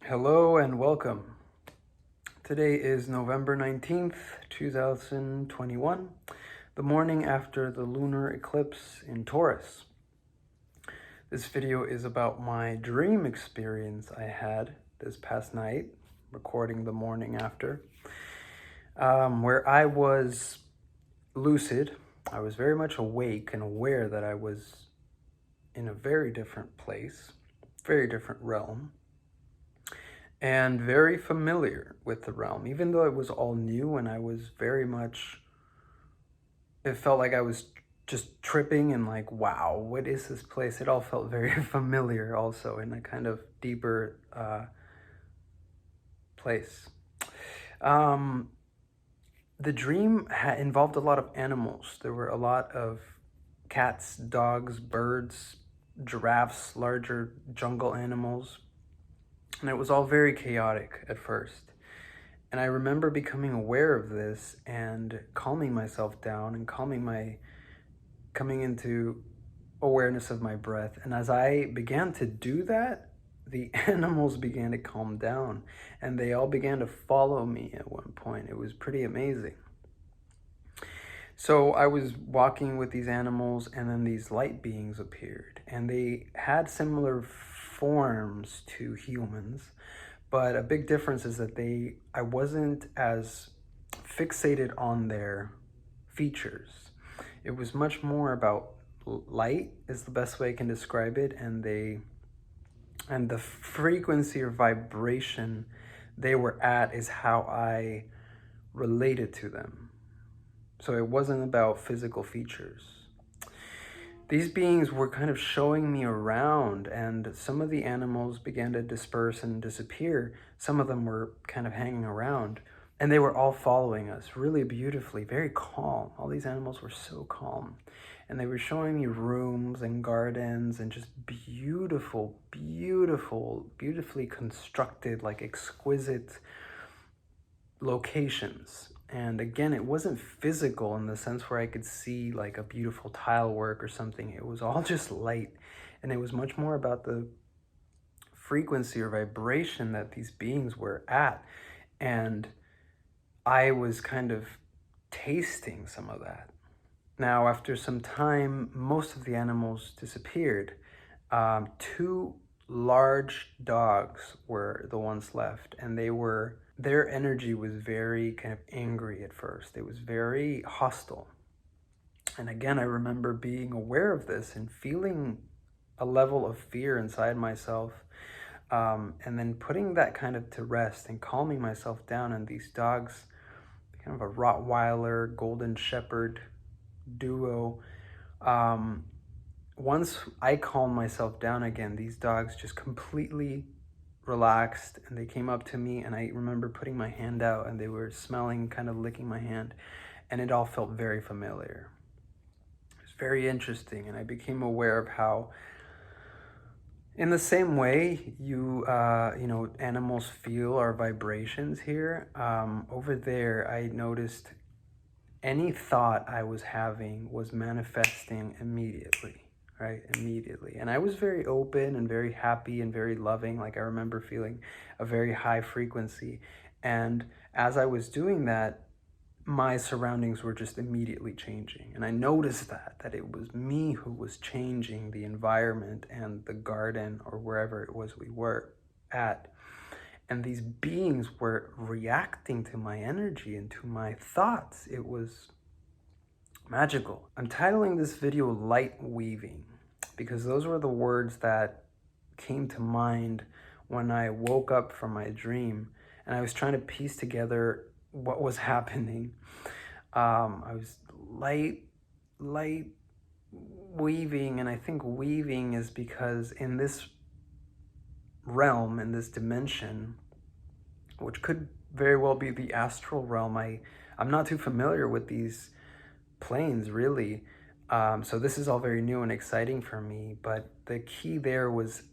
Hello and welcome. Today is November 19th, 2021, the morning after the lunar eclipse in Taurus. This video is about my dream experience I had this past night, recording the morning after, where I was lucid. I was very much awake and aware that I was in a very different place, very different realm, and very familiar with the realm, even though it was all new and I was very much, it felt like I was just tripping and like, wow, what is this place? It all felt very familiar also in a kind of deeper place. The dream involved a lot of animals. There were a lot of cats, dogs, birds, giraffes, larger jungle animals, and it was all very chaotic at first. And I remember becoming aware of this and calming myself down and coming into awareness of my breath. And as I began to do that, the animals began to calm down and they all began to follow me at one point. It was pretty amazing. So I was walking with these animals and then these light beings appeared and they had similar forms to humans, but a big difference is that I wasn't as fixated on their features. It was much more about light is the best way I can describe it, and the frequency or vibration they were at is how I related to them. So it wasn't about physical features. These beings were kind of showing me around, and some of the animals began to disperse and disappear. Some of them were kind of hanging around, and they were all following us really beautifully, very calm. All these animals were so calm. And they were showing me rooms and gardens and just beautiful, beautiful, beautifully constructed, like exquisite locations. And again, it wasn't physical in the sense where I could see like a beautiful tile work or something. It was all just light. And it was much more about the frequency or vibration that these beings were at. And I was kind of tasting some of that. Now, after some time, most of the animals disappeared. Two large dogs were the ones left, and their energy was very kind of angry at first. It was very hostile. And again, I remember being aware of this and feeling a level of fear inside myself. And then putting that kind of to rest and calming myself down. And these dogs, kind of a Rottweiler, Golden Shepherd duo. Once I calmed myself down again, these dogs just completely relaxed and they came up to me, and I remember putting my hand out and they were smelling, kind of licking my hand, and it all felt very familiar. It was very interesting, and I became aware of how in the same way animals feel our vibrations here. Over there, I noticed any thought I was having was manifesting immediately, right? Immediately. And I was very open and very happy and very loving. Like I remember feeling a very high frequency. And as I was doing that, my surroundings were just immediately changing. And I noticed that it was me who was changing the environment and the garden or wherever it was we were at. And these beings were reacting to my energy and to my thoughts. It was magical. I'm titling this video Light Weaving because those were the words that came to mind when I woke up from my dream and I was trying to piece together what was happening. I was light weaving, and I think weaving is because in this realm, in this dimension, which could very well be the astral realm, I'm not too familiar with these planes really, so this is all very new and exciting for me. But the key there was,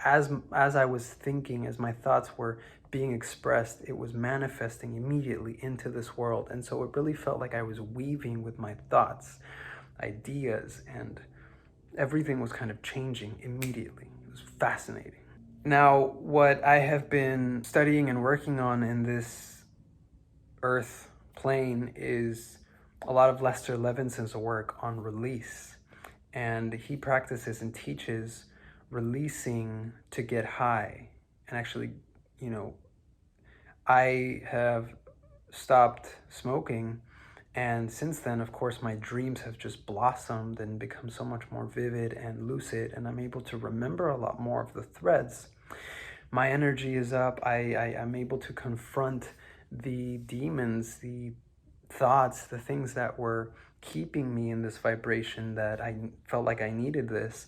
as I was thinking, as my thoughts were being expressed, it was manifesting immediately into this world. And so it really felt like I was weaving with my thoughts, ideas, and everything was kind of changing immediately. It was fascinating. Now, what I have been studying and working on in this earth plane is a lot of Lester Levinson's work on release. And he practices and teaches releasing to get high. And actually, you know, I have stopped smoking. And since then, of course, my dreams have just blossomed and become so much more vivid and lucid. And I'm able to remember a lot more of the threads. My energy is up. I'm able to confront the demons, the thoughts, the things that were keeping me in this vibration that I felt like I needed this.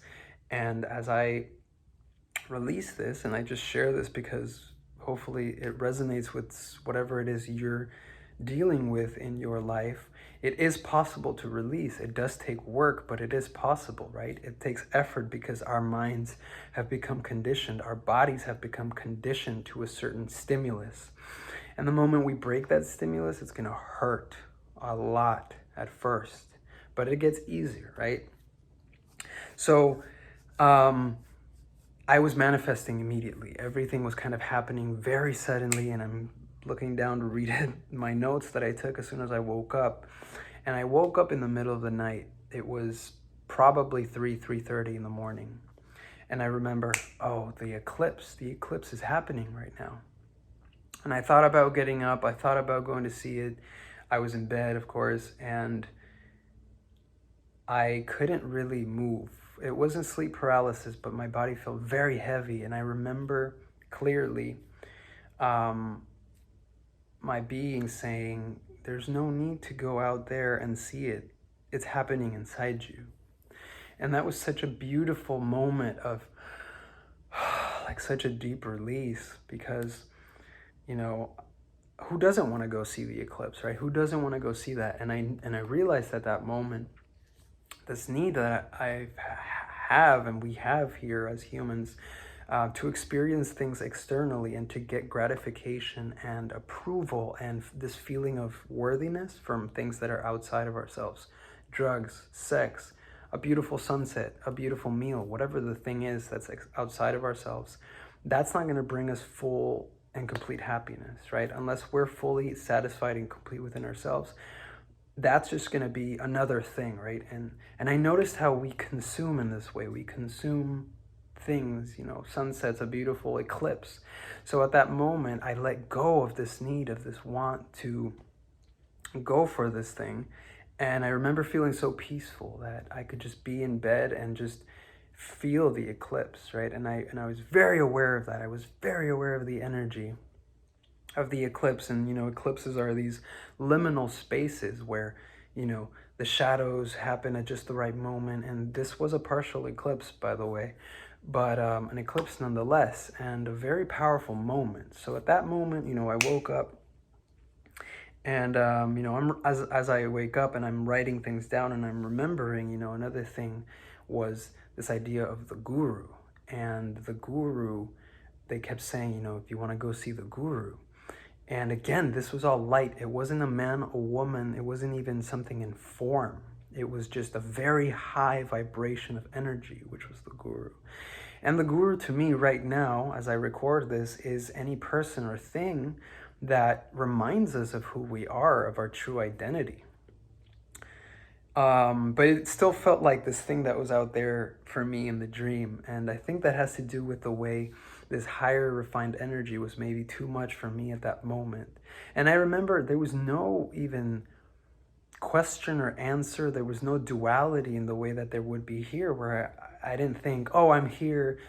And as I release this, and I just share this because hopefully it resonates with whatever it is you're dealing with in your life, it is possible to release. It does take work, but it is possible, right? It takes effort because our minds have become conditioned, our bodies have become conditioned to a certain stimulus. And the moment we break that stimulus, it's gonna hurt a lot at first, but it gets easier, right? So, I was manifesting immediately. Everything was kind of happening very suddenly, and I'm looking down to read it, my notes that I took as soon as I woke up. And I woke up in the middle of the night. It was probably 3:30 in the morning. And I remember, oh, the eclipse is happening right now. And I thought about getting up. I thought about going to see it. I was in bed, of course, and I couldn't really move. It wasn't sleep paralysis, but my body felt very heavy. And I remember clearly my being saying, there's no need to go out there and see it. It's happening inside you. And that was such a beautiful moment of like such a deep release, because, you know, who doesn't want to go see the eclipse, right? Who doesn't want to go see that? And I realized at that moment, this need that I have and we have here as humans to experience things externally and to get gratification and approval and this feeling of worthiness from things that are outside of ourselves. Drugs, sex, a beautiful sunset, a beautiful meal, whatever the thing is that's outside of ourselves, that's not going to bring us full and complete happiness, right? Unless we're fully satisfied and complete within ourselves, that's just going to be another thing, right? And I noticed how we consume in this way. We consume things, you know, sunset's a beautiful eclipse. So at that moment, I let go of this need, of this want to go for this thing. And I remember feeling so peaceful that I could just be in bed and just feel the eclipse, right? And I was very aware of that. I was very aware of the energy of the eclipse. And, you know, eclipses are these liminal spaces where, you know, the shadows happen at just the right moment. And this was a partial eclipse, by the way, but an eclipse nonetheless, and a very powerful moment. So at that moment, you know, I woke up, and you know, as I wake up and I'm writing things down and I'm remembering, you know, another thing was this idea of the guru. And the guru, they kept saying, you know, if you want to go see the guru. And again, this was all light. It wasn't a man, a woman. It wasn't even something in form. It was just a very high vibration of energy, which was the guru. And the guru to me right now, as I record this, is any person or thing that reminds us of who we are, of our true identity. But it still felt like this thing that was out there for me in the dream. And I think that has to do with the way this higher refined energy was maybe too much for me at that moment. And I remember there was no even question or answer. There was no duality in the way that there would be here, where I didn't think, oh, I'm here,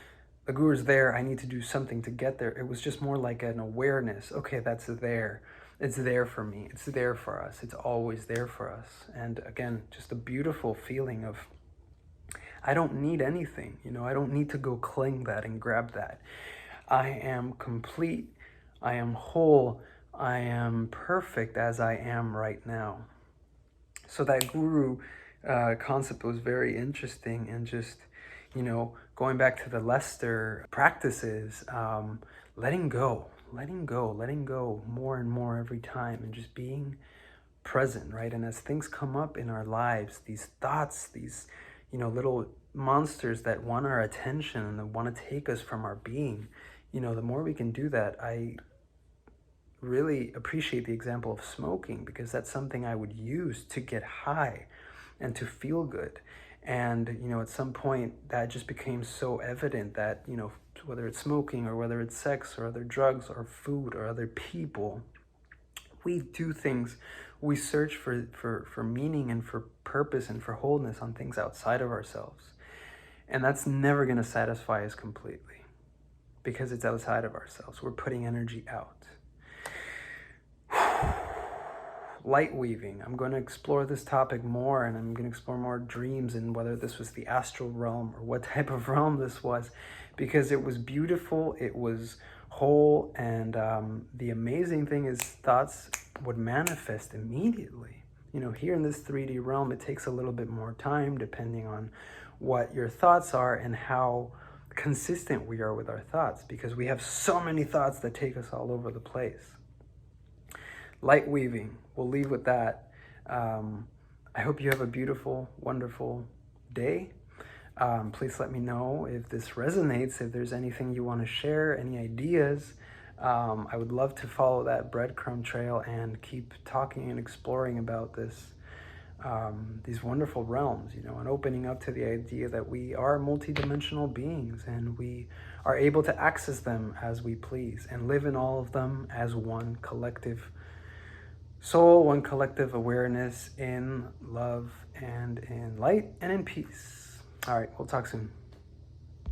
the guru's there, I need to do something to get there. It was just more like an awareness. Okay, that's there. It's there for me. It's there for us. It's always there for us. And again, just a beautiful feeling of, I don't need anything. You know, I don't need to go cling that and grab that. I am complete. I am whole. I am perfect as I am right now. So that guru concept was very interesting, and just, you know, going back to the Lester practices, letting go more and more every time, and just being present, right? And as things come up in our lives, these thoughts, these, you know, little monsters that want our attention and that want to take us from our being, the more we can do that, I really appreciate the example of smoking, because that's something I would use to get high and to feel good. And, at some point that just became so evident that, whether it's smoking or whether it's sex or other drugs or food or other people, we do things, we search for meaning and for purpose and for wholeness on things outside of ourselves. And that's never going to satisfy us completely, because it's outside of ourselves. We're putting energy out. Light weaving. I'm going to explore this topic more, and I'm going to explore more dreams and whether this was the astral realm or what type of realm this was, because it was beautiful, it was whole, and the amazing thing is thoughts would manifest immediately. Here in this 3D realm, it takes a little bit more time depending on what your thoughts are and how consistent we are with our thoughts, because we have so many thoughts that take us all over the place. Light weaving, we'll leave with that. I hope you have a beautiful, wonderful day. Please let me know if this resonates, if there's anything you want to share, any ideas. I would love to follow that breadcrumb trail and keep talking and exploring about this, these wonderful realms, and opening up to the idea that we are multidimensional beings and we are able to access them as we please and live in all of them as one collective soul, one collective awareness, in love and in light and in peace. All right, we'll talk soon.